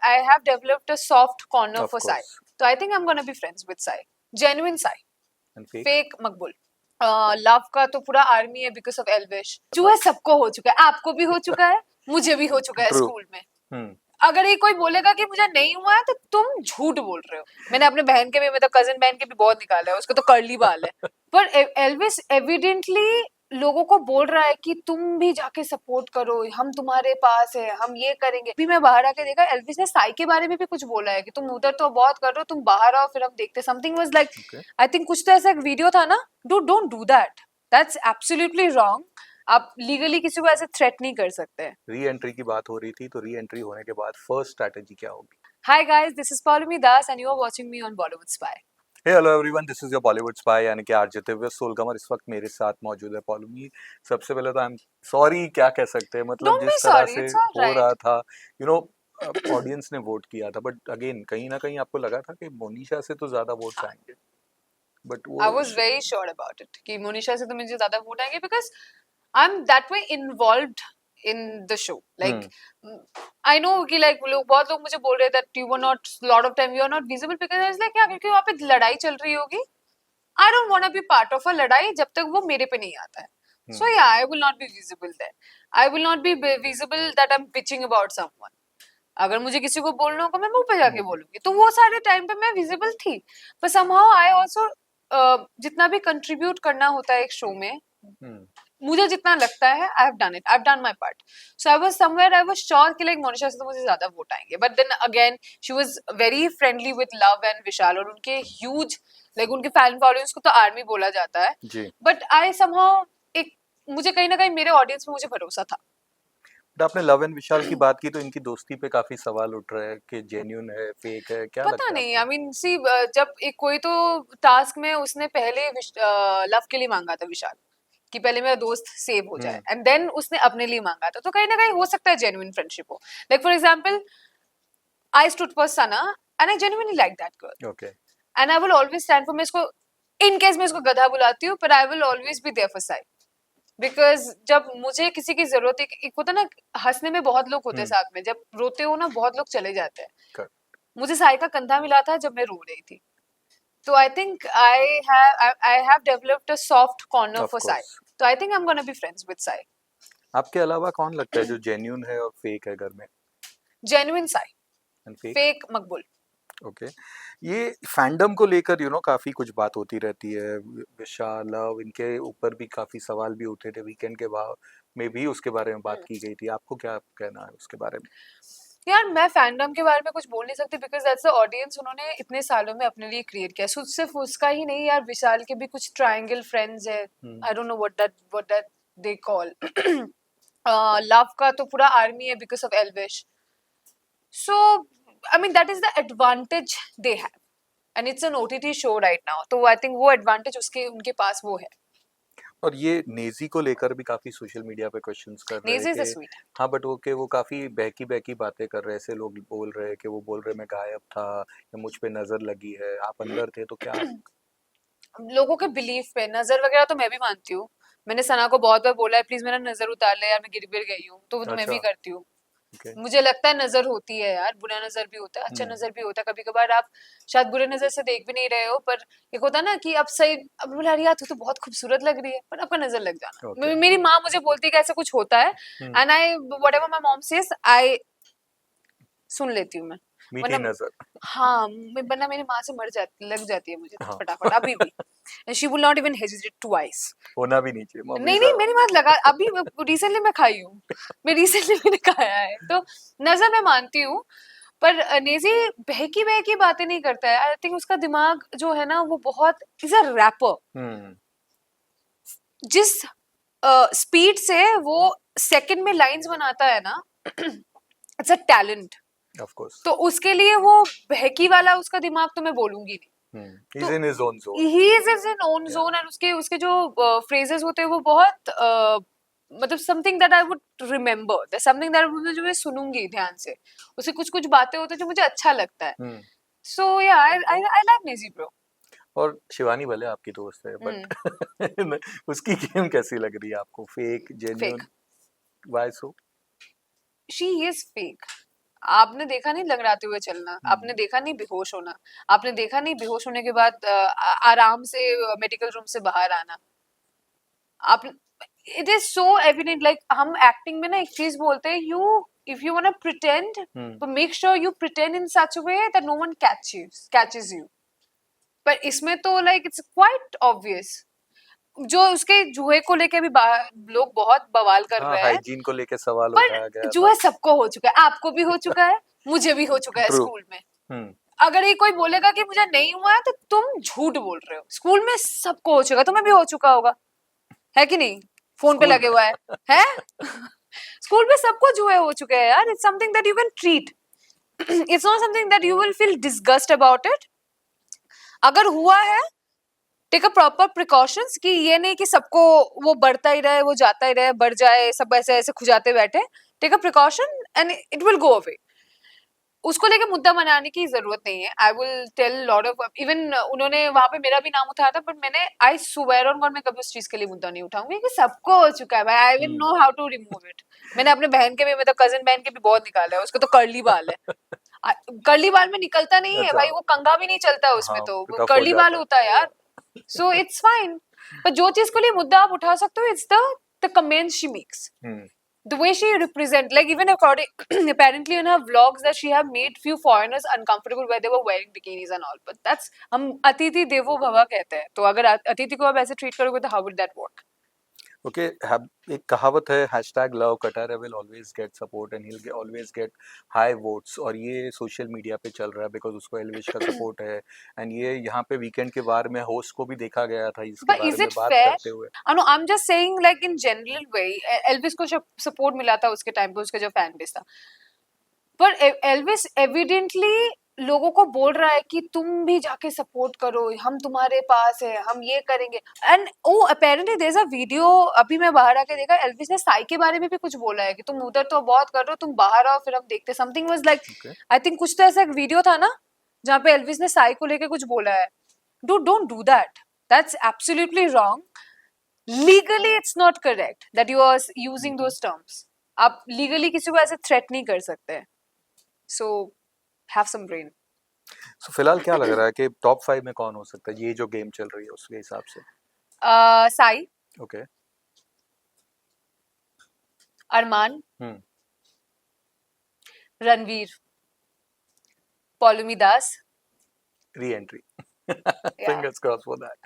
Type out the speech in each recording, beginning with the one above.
I have developed a soft corner Of for Sai. course. So I think I'm gonna be friends with Sai. Genuine Sai. And fake? Fake Maqbool. Love का तो पूरा army है because of Elvish. जो है सबको हो चुका है, आपको भी हो चुका है, मुझे भी हो चुका है True. स्कूल में. अगर ये कोई बोलेगा कि मुझे नहीं हुआ है तो तुम झूठ बोल रहे हो. मैंने अपने बहन के भी, मतलब कजिन बहन के भी बहुत निकाला है, उसको तो कर्ली बाल है. पर एल्विश एविडेंटली लोगों को बोल रहा है कि तुम भी जाके सपोर्ट करो, हम तुम्हारे पास है, हम ये करेंगे. भी मैं बाहर आके देखा, एल्विश ने साई के बारे में भी कुछ बोला है कि तुम उधर तो बहुत कर रहे हो, तुम बाहर आओ फिर हम देखते. Something was like, I think कुछ तो ऐसा एक वीडियो था ना. Don't do that, that's absolutely wrong. आप लीगली किसी को ऐसे थ्रेट नहीं कर सकते. री एंट्री की बात हो रही थी, तो री एंट्री होने के बाद फर्स्ट स्ट्रेटजी क्या होगी? Hi guys, this is Paulomi Das and you are watching me on Bollywood Spy. Hey hello everyone, this is your Bollywood Spy यानी कि आरजे दिव्या सोलगमा. इस वक्त मेरे साथ मौजूद है पौलोमी. सबसे पहले तो आई एम सॉरी, क्या कह सकते हैं, मतलब Don't be जिस तरह sorry, से it's all हो right. रहा था, यू नो, ऑडियंस ने वोट किया था, बट अगेन कहीं ना कहीं आपको लगा था कि मोनिशा से तो ज्यादा वोट्स आएंगे, बट वो I was very sure about it कि मोनिशा से तो मुझे ज्यादा वोट आएंगे because I'm that way involved in the show. Like I know कि like बहुत लोग मुझे बोल रहे that you were not, lot of time you are not visible because I was like, क्या, क्योंकि वहाँ पे लड़ाई चल रही होगी. I don't want to be part of a लड़ाई जब तक वो मेरे पे नहीं आता है. So yeah, I will not be visible there. I will not be visible that I'm bitching about someone. अगर मुझे किसी को बोलना होगा मैं मुंह पे जाके बोलूंगी. तो वो सारे टाइम पे मैं विजिबल थी, पर somehow I also जितना भी कंट्रीब्यूट करना होता है एक शो में, मुझे जितना लगता है I have done it, I have done my part. So I was somewhere, I was sure कि लाइक मोनिशा से तो मुझे ज्यादा वोट आएंगे. But then again she was very friendly with Luv and Vishal, और उनके ह्यूज लाइक उनके फैन फॉलोइंग्स को तो आर्मी बोला जाता है. बट आई समहाउ एक, मुझे कहीं ना कहीं मेरे ऑडियंस में मुझे भरोसा था. आपने लव एंड विशाल की बात की तो इनकी दोस्ती पे काफी सवाल उठ रहे हैं कि जेन्युइन है, फेक है, क्या लगता पता है नहीं. आपको? आई मीन सी, जब एक कोई तो टास्क में उसने पहले लव के लिए मांगा था विशाल कि पहले मेरा दोस्त सेव हो जाए, एंड देन उसने अपने लिए मांगा था. तो कहीं ना कहीं हो सकता है जेन्युइन फ्रेंडशिप हो. Like for example, I stood for Sana and I genuinely like that girl. Okay. And I will always stand for, मैं इसको इन केस मैं इसको गधा बुलाती हूँ, पर I will always be there for Sai. Because जब मुझे किसी की जरूरत है, एक होता ना, हंसने में बहुत लोग होते हैं साथ में, जब रोते हो ना बहुत लोग चले जाते हैं. मुझे साई का कंधा मिला था जब मैं रो रही थी. तो I think I have developed a soft corner for Sai. तो I think I am gonna be friends with Sai. आपके अलावा कौन लगता है जो जेन्युइन है और फेक है घर में? Genuine Sai, and fake fake Maqbool. Okay. ये फैंडम को लेकर काफी कुछ बात होती रहती है. विशाल, लव, इनके ऊपर भी काफी सवाल भी उठे थे. वीकेंड के बाद में भी उसके बारे में बात की गई थी. आपको क्या कहना है उसके बारे में? यार मैं फैंडम के बारे में कुछ बोल नहीं सकती बिकॉज दैट्स द ऑडियंस उन्होंने इतने सालों में अपने लिए क्रिएट किया. सिर्फ उसका ही नहीं यार, विशाल के भी कुछ ट्रायंगल फ्रेंड्स है. I don't know what that they call. Love का तो पूरा आर्मी है because of Elvish. So I mean that is the advantage they have, and it's an OTT show right now. तो आई थिंक वो advantage उनके पास वो है. और ये नेजी को लेकर भी काफी सोशल मीडिया पे क्वेश्चंस कर रहे हैं कि हाँ, बट वो काफी बहकी बातें कर रहे हैं. ऐसे लोग बोल रहे हैं कि वो बोल रहे मैं गायब था या मुझ पे नजर लगी है, आप अंदर थे, तो क्या? लोगों के बिलीफ पे नजर वगैरह तो मैं भी मानती हूँ. मैंने सना को बहुत बार बोला है प्लीज मेरा नजर उतार ले यार, मैं गिर गई हूँ. तो वो तो मैं भी करती हूँ. मुझे लगता है नजर होती है यार, बुरा नजर भी होता है, अच्छा नजर भी होता है. कभी कभार आप शायद बुरे नजर से देख भी नहीं रहे हो, पर एक होता है ना कि अब सही, अब बोला यार तू तो बहुत खूबसूरत लग रही है, पर आपका नजर लग जाना. मेरी माँ मुझे बोलती है कि ऐसा कुछ होता है, and I whatever my mom says I सुन लेती हूँ मैं. मीठी नजर. हाँ, वरना मेरी माँ से लग जाती है मुझे फटाफट अभी भी. She will not even hesitate twice. होना भी नहीं चाहिए. नहीं मेरी बात लगा, अभी रिसेंटली मैं खाई हूँ, मैंने खाया है. तो नजर मैं मानती हूँ, पर नेजी बहकी बातें नहीं करता है. आई थिंक उसका दिमाग जो है ना वो बहुत, इज अ रैपर. जिस स्पीड से वो सेकंड में लाइंस बनाता है ना, it's a talent. Of course. तो उसके लिए वो बहकी वाला उसका दिमाग तो मैं बोलूंगी नहीं. He's in his own zone. He is in his own zone, and उसके जो phrases होते हैं वो बहुत मतलब something that I would remember. There's something that जो मैं सुनूंगी ध्यान से. उसके कुछ बातें होते हैं जो मुझे अच्छा लगता है. So yeah, I like Nazi bro. और शिवानी भले आपकी दोस्त है, बट उसकी गेम कैसी लग रही है आपको? Fake, genuine? Why so? She is fake. आपने देखा नहीं लंगड़ाते हुए चलना, आपने देखा नहीं बेहोश होना, आपने देखा नहीं बेहोश होने के बाद आराम से मेडिकल रूम से बाहर आना। आप it is so evident, like हम एक्टिंग में ना एक चीज बोलते हैं, you if you want to pretend तो make sure you pretend in such a way that no one catches you. पर इसमें तो लाइक इट्स क्वाइट ऑब्वियस। जो उसके जुए को लेके भी लोग बहुत बवाल कर हाँ, रहे हैं, हाइजीन को लेके सवाल उठाया पर गया था। जुए सबको हो चुका है, आपको भी हो चुका है, मुझे भी हो चुका है ट्रू। स्कूल में। अगर ये कोई बोलेगा कि मुझे नहीं हुआ है तो तुम झूठ बोल रहे हो। स्कूल में सबको हो चुका है, तुम्हें भी हो चुका होगा, है कि नहीं? फोन पे स्कूल लगे में हुआ है? स्कूल में सबको जुए हो चुके हैं यार। It's something that you can treat, it's not something that you will feel disgust about it. अगर हुआ है, टेक अ प्रॉपर प्रिकॉशंस, कि ये नहीं कि सबको वो बढ़ता ही रहे, वो जाता ही रहे, बढ़ जाए, सब ऐसे ऐसे खुजाते बैठे। Take a precaution and it will go away. उसको लेके मुद्दा बनाने की जरूरत नहीं है। I will tell lot of, even उन्होंने वहां पे मेरा भी नाम उठाया था, बट मैंने आई स्वेयर ऑन गॉड मैं कभी उस चीज के लिए मुद्दा नहीं उठाऊंगी कि सबको हो चुका है भाई। I will know how to remove it. मैंने अपने बहन के भी, मतलब कजिन बहन के भी बहुत निकाला है, उसको तो कर्ली बाल है। कर्ली बाल में निकलता नहीं है अच्छा। भाई, वो कंघा भी नहीं चलता उसमें, हाँ, तो वो रफ हो कर्ली बाल जाता होता है यार। So it's fine. पर जो चीज के लिए मुद्दा आप उठा सकते हो, it's the comments she makes, है। the way she represent, like even according apparently in her vlogs that she have made few foreigners uncomfortable where they were wearing bikinis and all, but that's हम अतिथि देवो भव कहते हैं, तो अगर अतिथि को आप ऐसे ट्रीट करोगे तो how would that work? Okay, एक कहावत है, hashtag love Kataria will always get support and he always get high votes, और ये सोशल मीडिया पे चल रहा है बिकॉज उसको एल्विश का सपोर्ट है। एंड ये यहाँ पे वीकेंड के बार में होस्ट को भी देखा गया था इसके But बारे is में it बात fair? करते हुए। I know, I'm just saying like in general way, Elvis को सपोर्ट मिला था उसके टाइम पे, उसका जो फैन बेस था, पर एल्विस एविडेंटली लोगों को बोल रहा है कि तुम भी जाके सपोर्ट करो, हम तुम्हारे पास है, हम ये करेंगे। And oh apparently there is a video, अभी मैं बाहर आके देखा, एल्विस ने साई के बारे में भी कुछ बोला है कि तुम उधर तो बहुत कर रहे हो, तुम बाहर आओ फिर हम देखते। Something was like, okay, I think कुछ तो ऐसा एक वीडियो था ना जहाँ पे एल्विस ने साई को लेके कुछ बोला है। Don't do that, that's absolutely wrong. Legally it's not correct that you are using those terms. आप लीगली किसी को ऐसे थ्रेट नहीं कर सकते। So have some brain. सो फिलहाल क्या लग रहा है कि टॉप 5 में कौन हो सकता है, ये जो गेम चल रही है उसके हिसाब से? Sai, okay. Armaan, hmm. Ranveer, Paulomi Das, reentry. yeah. Fingers cross for that.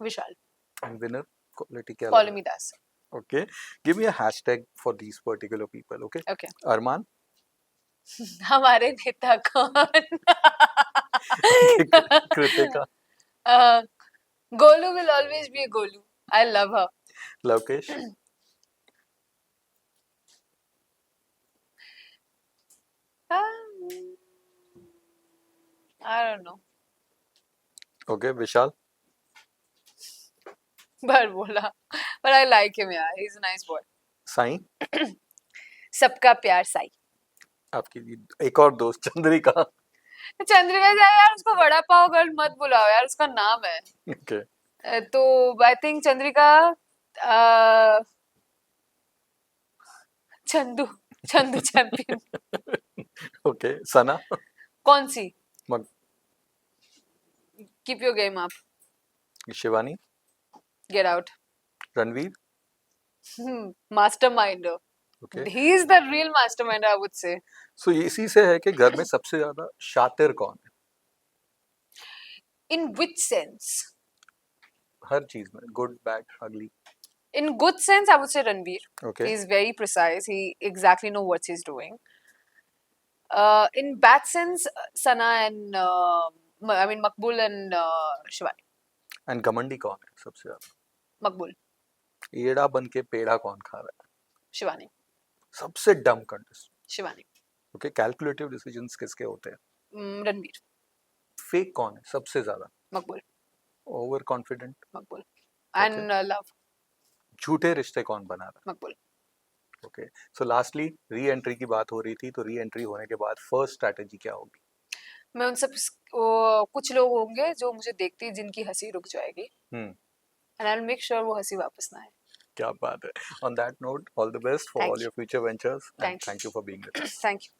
Vishal, and winner quality क्या लग रहा पौलमी दास। है? Okay, give me a hashtag for these particular people. Okay, Okay. Armaan. हमारे नेता कौन? Kritika. uh, Golu will always be a Golu. I love her. Lovekesh. I don't know. Okay, Vishal. पर बोला, but I like him, yeah. He's a nice boy. Sai. सबका प्यार साई। आपकी एक और दोस्त चंद्रिका। चंद्रिका जाए यार, उसको वड़ा पाव गर्ल मत बुलाओ यार, उसका नाम है। ओके, तो I think Chandrika, Chandu, Chandu champion. Okay, Sana. कौन सी? मग keep your game up, Shivani. Get out. Ranveer. Masterminder, okay, he is the real masterminder, I would say. So इसी से है कि घर में सबसे ज्यादा शातिर कौन है? इन विच सेंस? हर चीज में, गुड बैड अगली। In good sense, I would say Ranveer. Okay, He's very precise. He exactly know what he's doing. In bad sense, Sana and I mean Makbul and Shivani. And घमंडी कौन है सबसे ज्यादा? Makbul, एड़ा बन के पेड़ा कौन खा रहा है? Shivani, सबसे डम contest. Shivani. Okay, calculative decisions किसके होते हैं? Ranveer, फेक कौन है सबसे ज्यादा? Makbul, over confident. Makbul. Okay, And Love, झूठे रिश्ते कौन बना रहा Makbul. है? ओके, सो लास्टली री एंट्री की बात हो रही थी, तो री एंट्री होने के बाद फर्स्ट स्ट्रैटेजी क्या होगी? मैं उन सब कुछ लोग होंगे जो मुझे देखते ही जिनकी हंसी रुक जाएगी, hmm, and I will make sure वो हंसी वापस ना आए. क्या बात है. On that note, all the best for all thank your you. future ventures and thank thank you for being with you. us. Thank you.